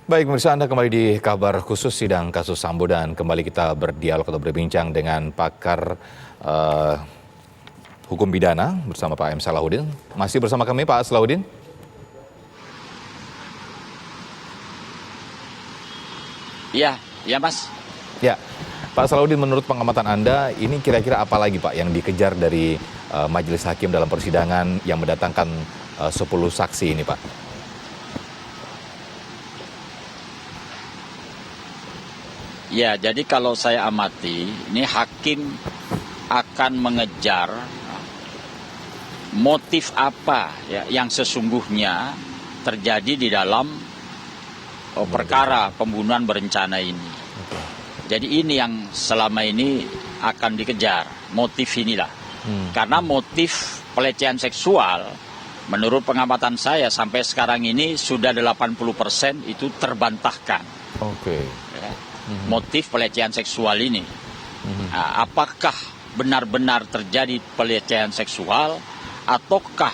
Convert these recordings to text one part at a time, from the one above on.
Baik, pemirsa, Anda kembali di kabar khusus sidang kasus Sambo dan kembali kita berdialog atau berbincang dengan pakar hukum pidana bersama Pak M. Salahuddin. Masih bersama kami Pak Salahuddin? Iya, Mas. Ya, Pak Salahuddin, menurut pengamatan Anda, ini kira-kira apa lagi Pak yang dikejar dari majelis hakim dalam persidangan yang mendatangkan 10 saksi ini Pak? Ya, jadi kalau saya amati, ini hakim akan mengejar motif apa ya yang sesungguhnya terjadi di dalam perkara pembunuhan berencana ini. Jadi ini yang selama ini akan dikejar, motif inilah. Karena motif pelecehan seksual, menurut pengamatan saya sampai sekarang ini sudah 80% itu terbantahkan. Ya, motif pelecehan seksual ini. Nah, apakah benar-benar terjadi pelecehan seksual ataukah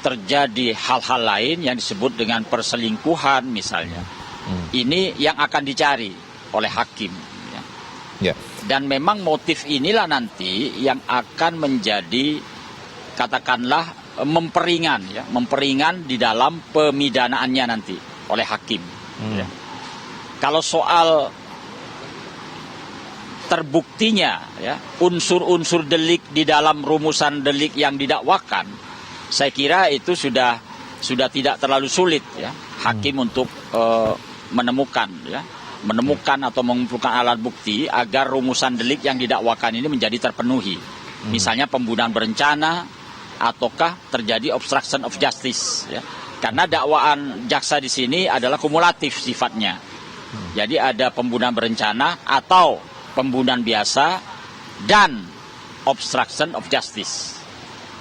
terjadi hal-hal lain yang disebut dengan perselingkuhan misalnya. Ini yang akan dicari oleh hakim. Ya. Dan memang motif inilah nanti yang akan menjadi katakanlah memperingan di dalam pemidanaannya nanti oleh hakim. Ya. Kalau soal terbuktinya ya unsur-unsur delik di dalam rumusan delik yang didakwakan, saya kira itu sudah tidak terlalu sulit ya hakim untuk menemukan atau mengumpulkan alat bukti agar rumusan delik yang didakwakan ini menjadi terpenuhi. Misalnya pembunuhan berencana ataukah terjadi obstruction of justice ya. Karena dakwaan jaksa di sini adalah kumulatif sifatnya. Jadi ada pembunuhan berencana atau pembunuhan biasa dan obstruction of justice.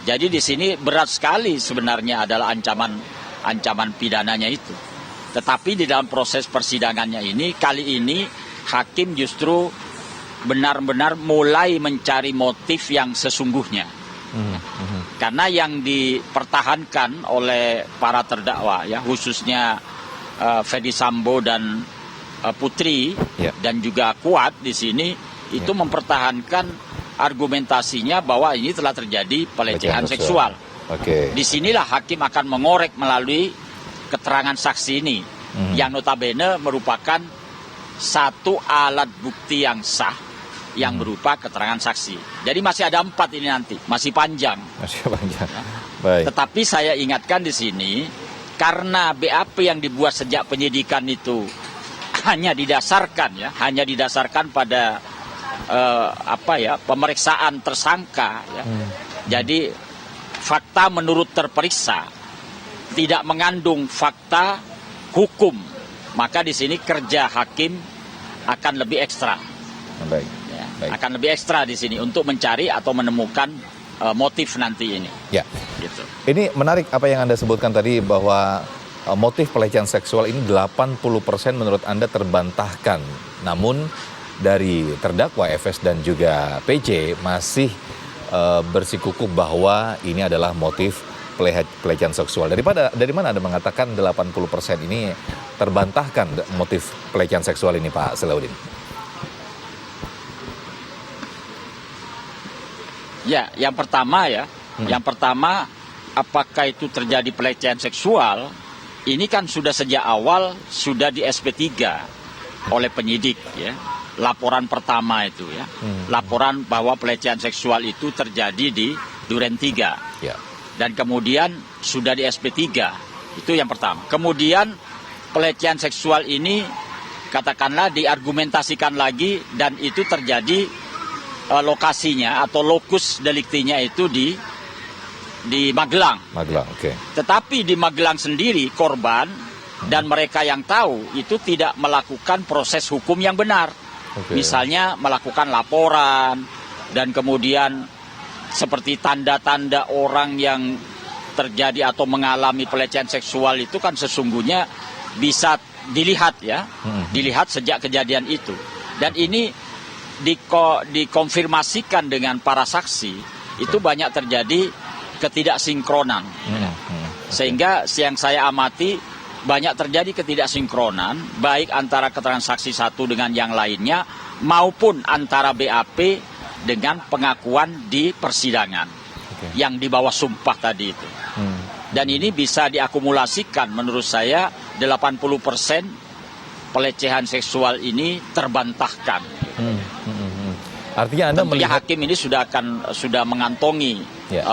Jadi di sini berat sekali sebenarnya adalah ancaman pidananya itu. Tetapi di dalam proses persidangannya ini kali ini hakim justru benar-benar mulai mencari motif yang sesungguhnya. Karena yang dipertahankan oleh para terdakwa ya khususnya Ferdy Sambo dan Putri dan juga Kuat di sini itu mempertahankan argumentasinya bahwa ini telah terjadi pelecehan seksual. Disinilah hakim akan mengorek melalui keterangan saksi ini yang notabene merupakan satu alat bukti yang sah yang berupa keterangan saksi. Jadi masih ada 4 ini nanti, masih panjang. Ya. Baik. Tetapi saya ingatkan di sini karena BAP yang dibuat sejak penyidikan itu hanya didasarkan pada pemeriksaan tersangka ya. Jadi fakta menurut terperiksa tidak mengandung fakta hukum, maka di sini kerja hakim akan lebih ekstra. Baik. Akan lebih ekstra di sini untuk mencari atau menemukan motif nanti ini. Ya. Gitu. Ini menarik apa yang Anda sebutkan tadi bahwa motif pelecehan seksual ini 80% menurut Anda terbantahkan. Namun dari terdakwa FS dan juga PC masih bersikukuh bahwa ini adalah motif pelecehan seksual. Dari mana Anda mengatakan 80% ini terbantahkan motif pelecehan seksual ini Pak Salahuddin? Ya, yang pertama apakah itu terjadi pelecehan seksual? Ini kan sudah sejak awal sudah di SP3 oleh penyidik ya. Laporan pertama itu ya. Laporan bahwa pelecehan seksual itu terjadi di Duren 3. Ya. Dan kemudian sudah di SP3. Itu yang pertama. Kemudian pelecehan seksual ini katakanlah diargumentasikan lagi dan itu terjadi lokasinya atau lokus deliktinya itu di Magelang. Tetapi di Magelang sendiri korban dan mereka yang tahu itu tidak melakukan proses hukum yang benar. Misalnya melakukan laporan dan kemudian seperti tanda-tanda orang yang terjadi atau mengalami pelecehan seksual itu kan sesungguhnya bisa dilihat ya. Dilihat sejak kejadian itu. Dan ini dikonfirmasikan dengan para saksi itu banyak terjadi ketidaksinkronan. Sehingga yang saya amati banyak terjadi ketidaksinkronan baik antara keterangan saksi satu dengan yang lainnya maupun antara BAP dengan pengakuan di persidangan yang di bawah sumpah tadi itu. Dan ini bisa diakumulasikan menurut saya 80% pelecehan seksual ini terbantahkan. Artinya Anda tentunya melihat hakim ini sudah mengantongi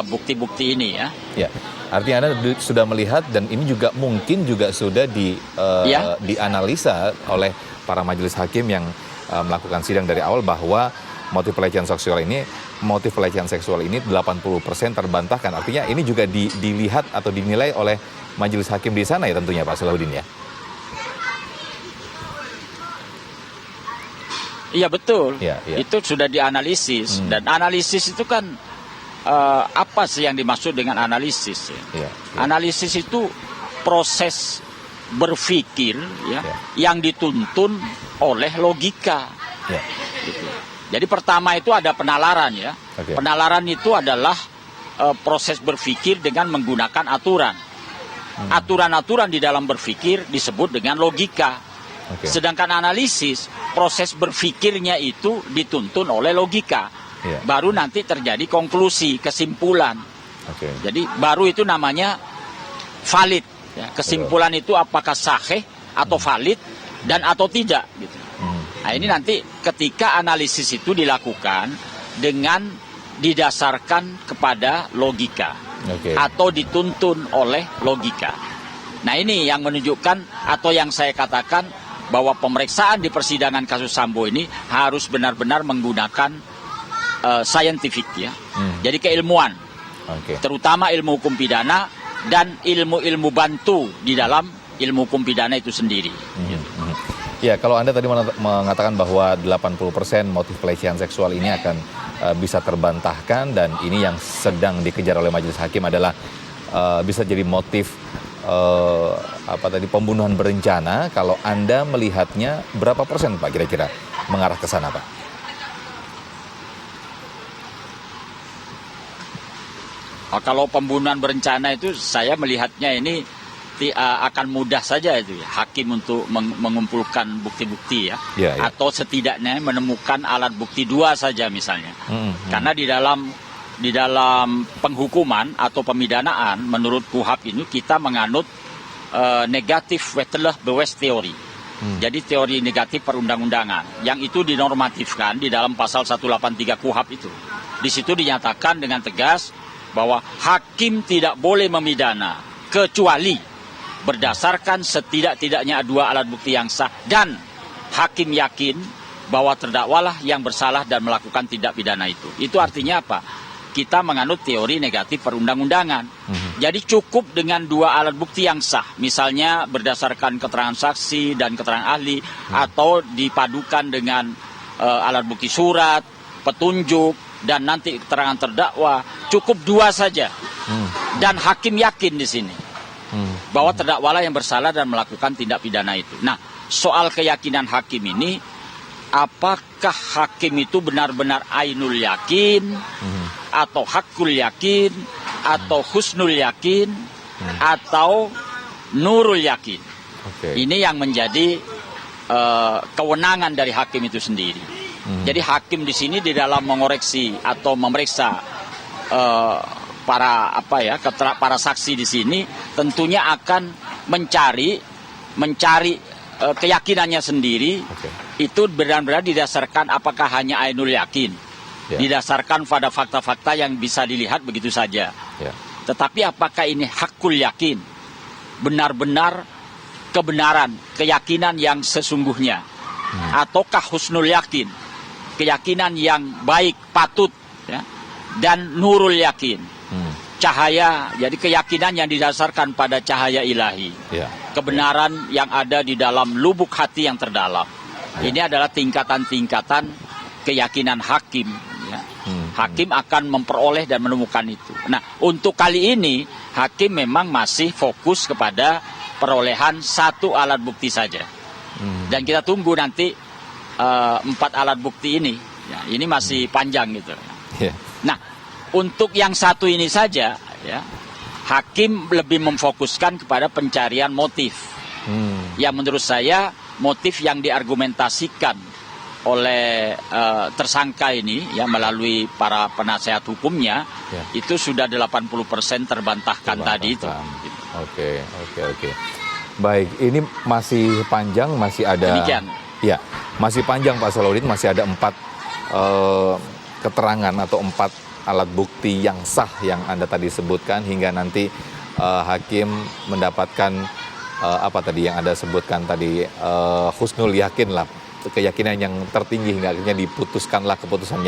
bukti-bukti ini ya. Ya, artinya Anda sudah melihat dan ini juga mungkin juga sudah dianalisa oleh para majelis hakim yang melakukan sidang dari awal bahwa motif pelecehan seksual ini 80% terbantahkan. Artinya ini juga dilihat atau dinilai oleh majelis hakim di sana ya tentunya Pak Salahuddin ya. Iya betul, Ya. Itu sudah dianalisis dan analisis itu kan apa sih yang dimaksud dengan analisis? Ya? Analisis itu proses berpikir yang dituntun oleh logika. Gitu. Jadi pertama itu ada penalaran ya. Penalaran itu adalah proses berpikir dengan menggunakan aturan. Aturan-aturan di dalam berpikir disebut dengan logika. Sedangkan analisis, proses berpikirnya itu dituntun oleh logika. Baru nanti terjadi konklusi, kesimpulan. Jadi baru itu namanya valid. Ya. Kesimpulan itu apakah sahih atau valid dan atau tidak. Gitu. Nah ini nanti ketika analisis itu dilakukan dengan didasarkan kepada logika. Atau dituntun oleh logika. Nah ini yang menunjukkan atau yang saya katakan bahwa pemeriksaan di persidangan kasus Sambo ini harus benar-benar menggunakan scientific ya. Jadi keilmuan. Terutama ilmu hukum pidana dan ilmu-ilmu bantu di dalam ilmu hukum pidana itu sendiri. Ya, kalau Anda tadi mengatakan bahwa 80% motif pelecehan seksual ini akan bisa terbantahkan dan ini yang sedang dikejar oleh majelis hakim adalah bisa jadi motif pembunuhan berencana. Kalau Anda melihatnya berapa persen Pak kira-kira mengarah ke sana Pak? Kalau pembunuhan berencana itu saya melihatnya ini akan mudah saja itu ya, hakim untuk mengumpulkan bukti-bukti ya. Atau setidaknya menemukan alat bukti 2 saja misalnya. Karena di dalam penghukuman atau pemidanaan menurut KUHAP ini kita menganut negatif wettelig bewijs teori. Jadi teori negatif perundang-undangan yang itu dinormatifkan di dalam pasal 183 KUHAP itu. Di situ dinyatakan dengan tegas bahwa hakim tidak boleh memidana kecuali berdasarkan setidak-tidaknya 2 alat bukti yang sah dan hakim yakin bahwa terdakwalah yang bersalah dan melakukan tindak pidana itu. Itu artinya apa? Kita menganut teori negatif perundang-undangan. Jadi cukup dengan 2 alat bukti yang sah. Misalnya berdasarkan keterangan saksi dan keterangan ahli atau dipadukan dengan alat bukti surat, petunjuk dan nanti keterangan terdakwa. Cukup 2 saja. Dan hakim yakin di sini bahwa terdakwalah yang bersalah dan melakukan tindak pidana itu. Nah, soal keyakinan hakim ini, apakah hakim itu benar-benar ainul yakin, atau hakul yakin, atau husnul yakin, atau nurul yakin? Ini yang menjadi kewenangan dari hakim itu sendiri. Jadi hakim di sini di dalam mengoreksi atau memeriksa para saksi di sini tentunya akan mencari keyakinannya sendiri. Itu benar-benar didasarkan apakah hanya ainul yakin, didasarkan pada fakta-fakta yang bisa dilihat begitu saja. Tetapi apakah ini hakul yakin, benar-benar kebenaran, keyakinan yang sesungguhnya, ataukah husnul yakin, keyakinan yang baik, patut, ya, dan nurul yakin. Cahaya, jadi keyakinan yang didasarkan pada cahaya ilahi. Kebenaran yang ada di dalam lubuk hati yang terdalam. Ini adalah tingkatan-tingkatan keyakinan hakim. Ya. Hakim akan memperoleh dan menemukan itu. Nah, untuk kali ini, hakim memang masih fokus kepada perolehan 1 alat bukti saja. Dan kita tunggu nanti 4 alat bukti ini. Ya, ini masih panjang gitu. Nah, untuk yang 1 ini saja, ya, hakim lebih memfokuskan kepada pencarian motif. yang menurut saya motif yang diargumentasikan oleh tersangka ini ya melalui para penasehat hukumnya itu sudah 80% terbantahkan tadi itu. Oke. Baik, ini masih panjang, masih ada. Demikian. Ya, masih panjang Pak Salahuddin, masih ada 4 keterangan atau 4 alat bukti yang sah yang Anda tadi sebutkan hingga nanti hakim mendapatkan apa tadi yang Anda sebutkan tadi, husnul yakin lah, keyakinan yang tertinggi hingga akhirnya diputuskanlah keputusan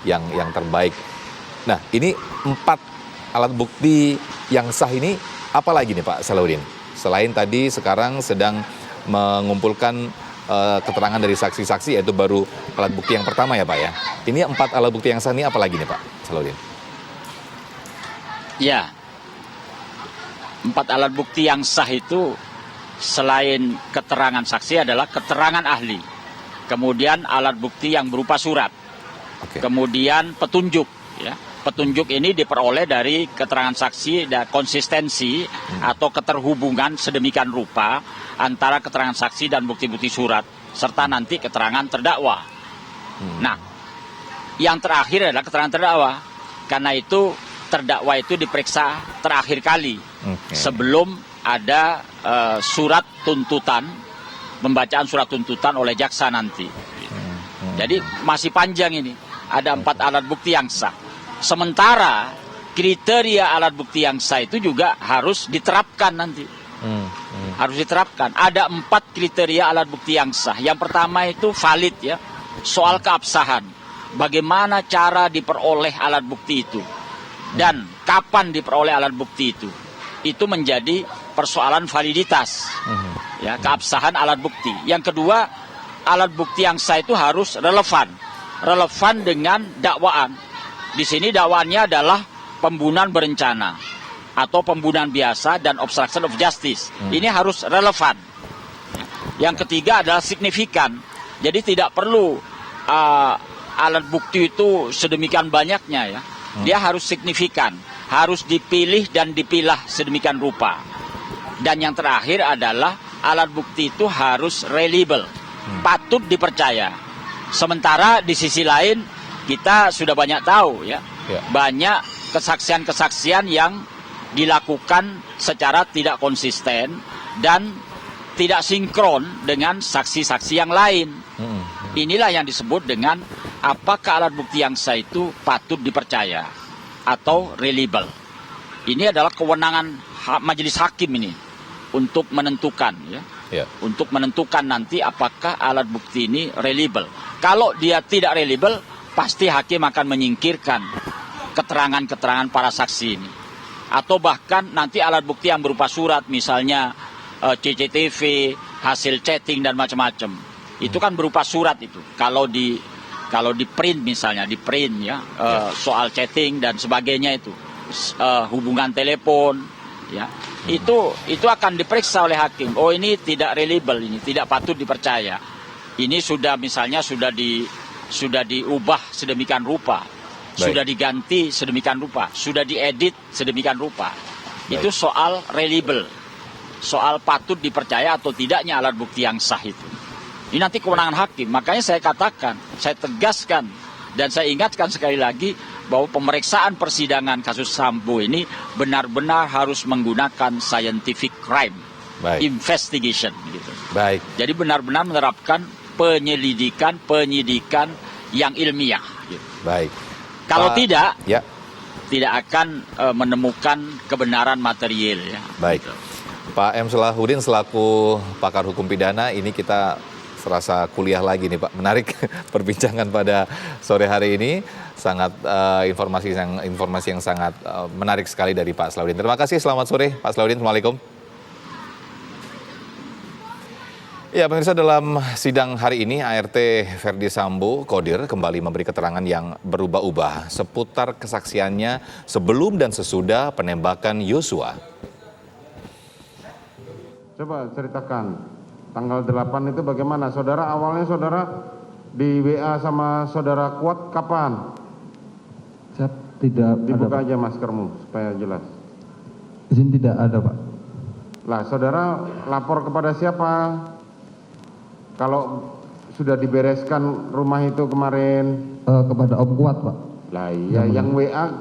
yang terbaik. Nah, ini 4 alat bukti yang sah ini apa lagi nih Pak Salahuddin? Selain tadi sekarang sedang mengumpulkan keterangan dari saksi-saksi, yaitu baru alat bukti yang pertama ya Pak ya. Ini 4 alat bukti yang sah ini apa lagi nih Pak Salahuddin? Ya, 4 alat bukti yang sah itu selain keterangan saksi adalah keterangan ahli. Kemudian alat bukti yang berupa surat. Kemudian petunjuk ya. Petunjuk ini diperoleh dari keterangan saksi dan konsistensi atau keterhubungan sedemikian rupa antara keterangan saksi dan bukti-bukti surat serta nanti keterangan terdakwa. Nah, yang terakhir adalah keterangan terdakwa. Karena itu terdakwa itu diperiksa terakhir kali sebelum ada surat tuntutan, pembacaan surat tuntutan oleh jaksa nanti. Jadi masih panjang ini. Ada 4 alat bukti yang sah. Sementara kriteria alat bukti yang sah itu juga harus diterapkan nanti. Harus diterapkan. Ada 4 kriteria alat bukti yang sah. Yang pertama itu valid ya. Soal keabsahan. Bagaimana cara diperoleh alat bukti itu. Dan kapan diperoleh alat bukti itu. Itu menjadi persoalan validitas. Ya, keabsahan alat bukti. Yang kedua, alat bukti yang sah itu harus relevan. Relevan dengan dakwaan. Di sini dakwaannya adalah pembunuhan berencana atau pembunuhan biasa dan obstruction of justice. Ini harus relevan. Yang ketiga adalah signifikan. Jadi tidak perlu alat bukti itu sedemikian banyaknya ya. Dia harus signifikan, harus dipilih dan dipilah sedemikian rupa. Dan yang terakhir adalah alat bukti itu harus reliable, patut dipercaya. Sementara di sisi lain kita sudah banyak tahu ya, banyak kesaksian-kesaksian yang dilakukan secara tidak konsisten dan tidak sinkron dengan saksi-saksi yang lain. Inilah yang disebut dengan apakah alat bukti yang sah itu patut dipercaya atau reliable. Ini adalah kewenangan majelis hakim ini untuk menentukan ya, untuk menentukan nanti apakah alat bukti ini reliable. Kalau dia tidak reliable, pasti hakim akan menyingkirkan keterangan-keterangan para saksi ini. Atau bahkan nanti alat bukti yang berupa surat, misalnya CCTV, hasil chatting dan macam-macam. Itu kan berupa surat itu. Kalau di print misalnya, di print ya, soal chatting dan sebagainya itu, hubungan telepon, ya, itu akan diperiksa oleh hakim. Oh, ini tidak reliable, ini tidak patut dipercaya. Ini sudah misalnya sudah diubah sedemikian rupa, sudah diganti sedemikian rupa, sudah diedit sedemikian rupa. Itu soal reliable, soal patut dipercaya atau tidaknya alat bukti yang sah itu. Ini nanti kewenangan hakim. Makanya saya katakan, saya tegaskan, dan saya ingatkan sekali lagi bahwa pemeriksaan persidangan kasus Sambo ini benar-benar harus menggunakan scientific crime investigation. Gitu. Jadi benar-benar menerapkan penyidikan yang ilmiah. Gitu. Kalau tidak akan menemukan kebenaran material. Ya. Gitu. Pak M. Salahuddin selaku pakar hukum pidana, ini kita serasa kuliah lagi nih Pak. Menarik perbincangan pada sore hari ini. Sangat informasi yang sangat menarik sekali dari Pak Salahuddin. Terima kasih, selamat sore Pak Salahuddin. Assalamualaikum. Ya, pemirsa, dalam sidang hari ini ART Ferdi Sambo Qodir kembali memberi keterangan yang berubah-ubah seputar kesaksiannya sebelum dan sesudah penembakan Yosua. Coba ceritakan, tanggal 8 itu bagaimana? Saudara, awalnya saudara di WA sama saudara Kuat kapan? Saya tidak Dibuka ada, aja maskermu supaya jelas. Izin tidak ada, Pak. Lah, saudara lapor kepada siapa? Kalau sudah dibereskan rumah itu kemarin. Kepada Om Kuat, Pak. Lah iya, yang WA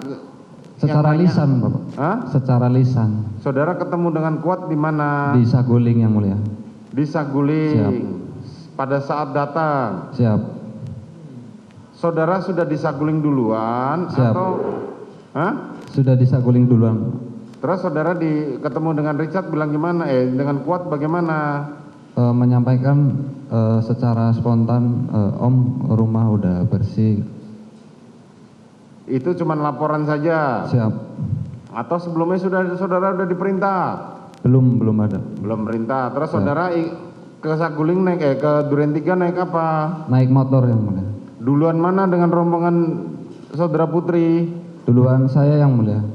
Secara yang nanya- lisan, Bapak. Hah? Secara lisan. Saudara ketemu dengan Kuat di mana? Di Saguling yang mulia. Di Saguling. Siap. Pada saat datang, Siap. saudara sudah di Saguling duluan Siap. atau hah? Sudah di Saguling duluan. Terus saudara ketemu dengan Richard bilang gimana? Dengan Kuat bagaimana? Menyampaikan secara spontan, Om, rumah udah bersih. Itu cuma laporan saja. Siap. Atau sebelumnya saudara sudah diperintah? Belum ada. Belum perintah. Terus saudara ke Saguling naik ke Duren 3 naik apa? Naik motor yang mulia. Duluan mana dengan rombongan saudara Putri? Duluan saya yang mulia.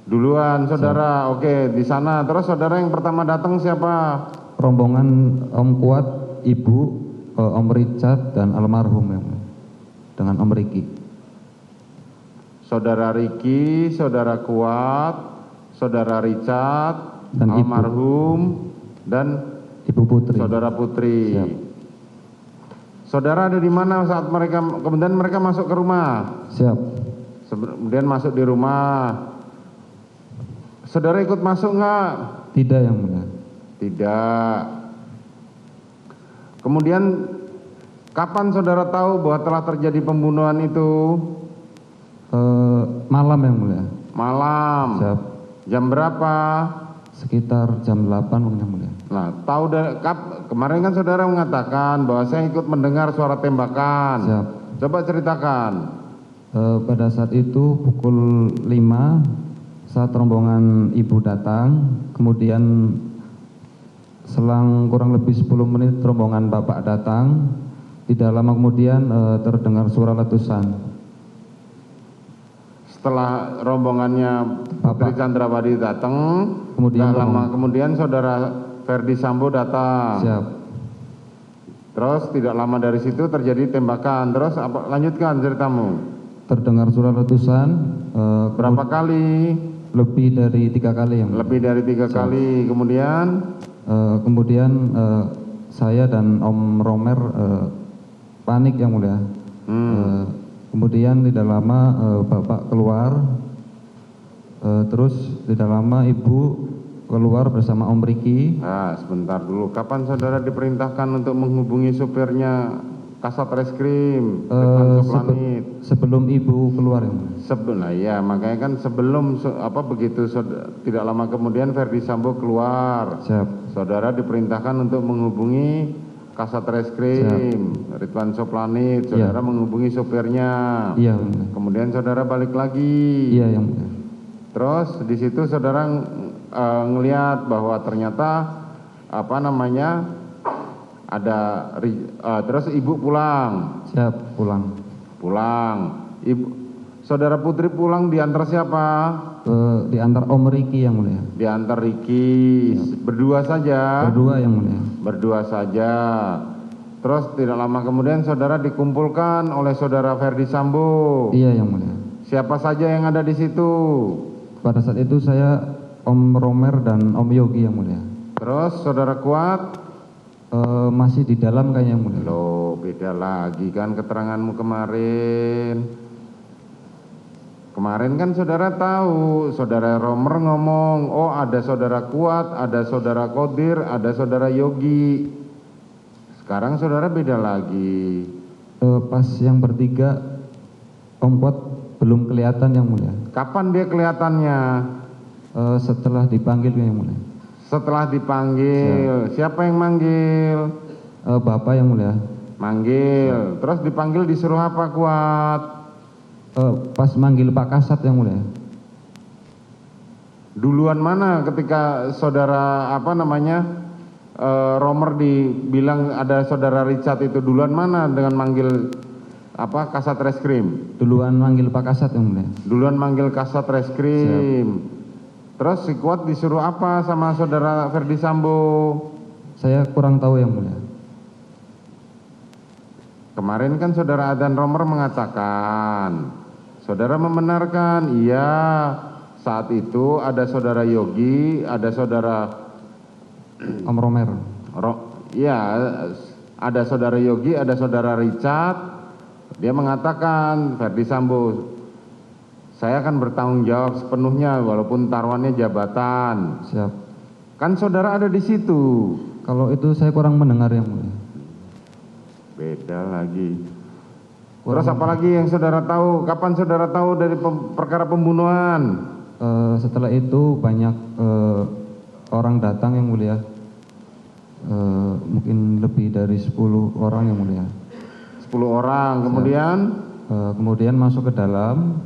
Duluan saudara. Oke, di sana. Terus saudara yang pertama datang siapa? Rombongan Om Kuat, Ibu, Om Richard, dan almarhum yang mulia. Dengan Om Riki. Saudara Riki, saudara Kuat, saudara Richard, Dan Ibu. almarhum, dan Ibu Putri. saudara Putri. Siap. Saudara ada di mana saat kemudian mereka masuk ke rumah? Siap. Kemudian masuk di rumah. Saudara ikut masuk nggak? Tidak yang mulia. Tidak. Kemudian kapan saudara tahu bahwa telah terjadi pembunuhan itu? Malam yang mulia. Malam. Siap. Jam berapa? Sekitar jam 8 yang mulia. Nah, kemarin kan saudara mengatakan bahwa saya ikut mendengar suara tembakan. Siap. Coba ceritakan. Pada saat itu pukul 5 saat rombongan ibu datang, kemudian selang kurang lebih 10 menit rombongan bapak datang, tidak lama kemudian terdengar suara letusan. Setelah rombongannya Putri Chandrawati datang, Kemudian tidak lama kemudian saudara Ferdi Sambo datang. Siap. Terus tidak lama dari situ terjadi tembakan. Terus lanjutkan ceritamu. Terdengar suara letusan. Berapa kali? Lebih dari 3 kali yang mulia. Lebih dari 3 kali. Kemudian Kemudian saya dan Om Romer panik yang mulia. Kemudian tidak lama bapak keluar, terus tidak lama ibu keluar bersama Om Riki. Nah, sebentar dulu. Kapan saudara diperintahkan untuk menghubungi supirnya Kasat Reskrim Ridwan Soplanit? Sebelum ibu keluar yang mulia. Nah iya, makanya kan sebelum begitu tidak lama kemudian Ferdi Sambo keluar. Siap. Saudara diperintahkan untuk menghubungi Kasat Reskrim Ridwan Soplanit. Saudara menghubungi sopirnya. Iya yang mulia. Kemudian saudara balik lagi. Iya yang mulia. Terus di situ saudara ngelihat bahwa ternyata terus ibu pulang. Siap, pulang. Ibu, saudara Putri pulang diantar siapa? Diantar Om Riki yang mulia. Diantar Riki. Berdua saja. Berdua yang mulia. Berdua saja. Terus tidak lama kemudian saudara dikumpulkan oleh saudara Ferdi Sambo. Iya yang mulia. Siapa saja yang ada di situ? Pada saat itu saya, Om Romer, dan Om Yogi yang mulia. Terus saudara Kuat? Masih di dalam kayaknya yang mulia. Loh, beda lagi kan keteranganmu kemarin. Kemarin kan saudara tahu, saudara Romer ngomong, oh ada saudara Kuat, ada saudara Kodir, ada saudara Yogi. Sekarang saudara beda lagi. Pas yang bertiga, Om Kuat belum kelihatan yang mulia. Kapan dia kelihatannya? Setelah dipanggil yang mulia. Setelah dipanggil. Siapa yang manggil? Bapak yang mulia. Manggil. Terus dipanggil disuruh apa Kuat? Pas manggil Pak Kasat yang mulia. Duluan mana ketika saudara Romer dibilang ada saudara Richard itu, duluan mana dengan manggil Kasat Reskrim? Duluan manggil Pak Kasat yang mulia. Duluan manggil Kasat Reskrim. Terus si Kuat disuruh apa sama saudara Ferdi Sambo? Saya kurang tahu yang mulia. Kemarin kan saudara Adan Romer mengatakan, saudara membenarkan, iya saat itu ada saudara Yogi, ada saudara Om Romer. Iya, ada saudara Yogi, ada saudara Richard. Dia mengatakan, Verdi Sambo, saya akan bertanggung jawab sepenuhnya walaupun taruhannya jabatan. Siap. Kan saudara ada di situ. Kalau itu saya kurang mendengar yang mulia. Beda lagi. Terus apa lagi yang saudara tahu? Kapan saudara tahu dari perkara pembunuhan? Setelah itu banyak orang datang yang mulia. Mungkin lebih dari 10 orang yang mulia. 10 orang. Kemudian? Kemudian masuk ke dalam.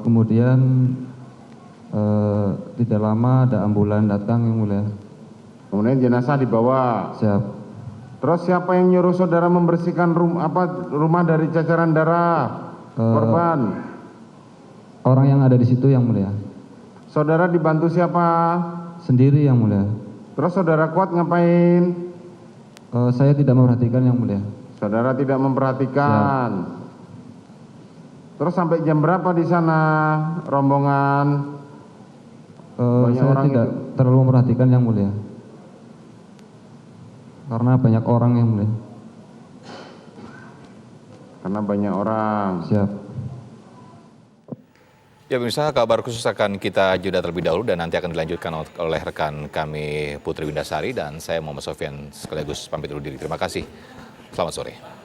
Kemudian tidak lama ada ambulan datang yang mulia. Kemudian jenazah dibawa. Siap. Terus siapa yang nyuruh saudara membersihkan rumah dari cacaran darah korban? Orang yang ada di situ yang mulia. Saudara dibantu siapa? Sendiri yang mulia. Terus saudara Kuat ngapain? Saya tidak memperhatikan yang mulia. Saudara tidak memperhatikan. Terus sampai jam berapa di sana rombongan? Banyak Saya orang tidak itu. terlalu memperhatikan yang mulia. Karena banyak orang yang mulia. Karena banyak orang. Siap. Ya pemirsa, kabar khusus akan kita jeda terlebih dahulu dan nanti akan dilanjutkan oleh rekan kami Putri Windasari dan saya Muhammad Sofyan sekaligus pamit undur diri. Terima kasih. Selamat sore.